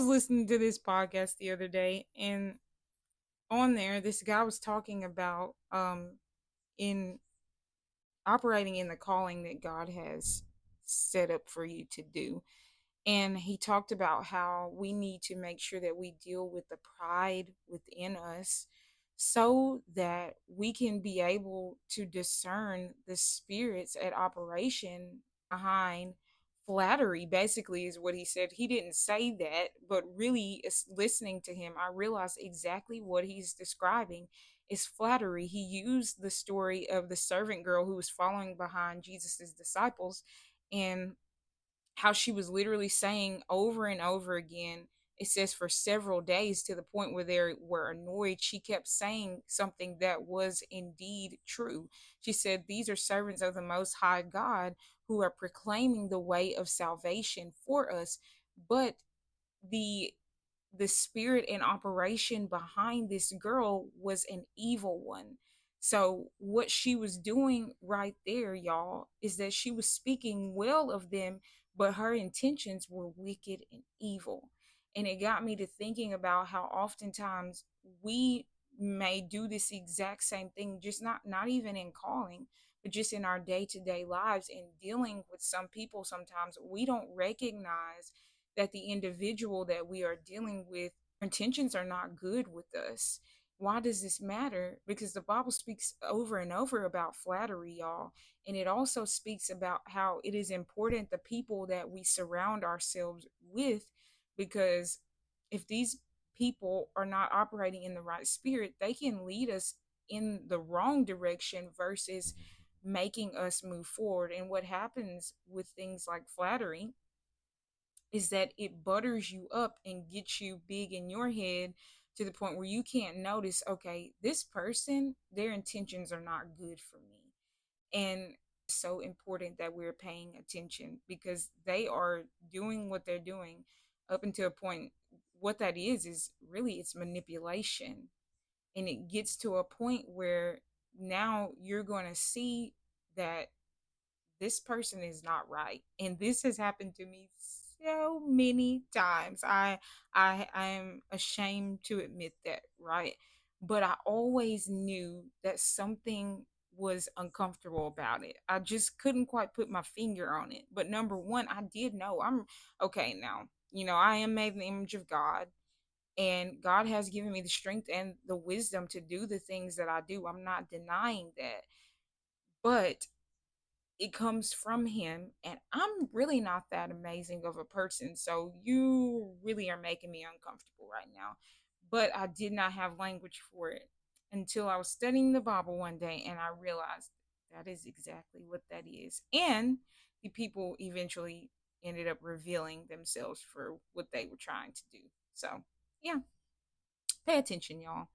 was listening to this podcast the other day, and on there, this guy was talking about in operating in the calling that God has set up for you to do. And he talked about how we need to make sure that we deal with the pride within us so that we can be able to discern the spirits at operation behind flattery. Basically is what he said. He didn't say that, but really listening to him, I realized exactly what he's describing is flattery. He used the story of the servant girl who was following behind Jesus's disciples, and how she was literally saying over and over again, it says for several days, to the point where they were annoyed. She kept saying something that was indeed true. She said, these are servants of the Most High God who are proclaiming the way of salvation for us. But the the spirit in operation behind this girl was an evil one. So what she was doing right there, y'all, is that she was speaking well of them, but her intentions were wicked and evil. And it got me to thinking about how oftentimes we may do this exact same thing, just not even in calling, but just in our day-to-day lives, and dealing with some people. Sometimes we don't recognize that the individual that we are dealing with, intentions are not good with us. Why does this matter? Because the Bible speaks over and over about flattery, y'all. And it also speaks about how it is important the people that we surround ourselves with, because if these people are not operating in the right spirit, they can lead us in the wrong direction versus making us move forward. And what happens with things like flattery is that it butters you up and gets you big in your head to the point where you can't notice, okay, this person, their intentions are not good for me. And so important that we're paying attention, because they are doing what they're doing up until a point. What that is really, it's manipulation. And it gets to a point where now you're going to see that this person is not right. And this has happened to me so many times. I am ashamed to admit that, right? But I always knew that something was uncomfortable about it. I just couldn't quite put my finger on it. But number one, I did know I'm okay now. I am made in the image of God, and God has given me the strength and the wisdom to do the things that I do. I'm not denying that. But it comes from him, and I'm really not that amazing of a person, so you really are making me uncomfortable right now. But I did not have language for it until I was studying the Bible one day, and I realized that is exactly what that is. And the people eventually ended up revealing themselves for what they were trying to do. So yeah, pay attention, y'all.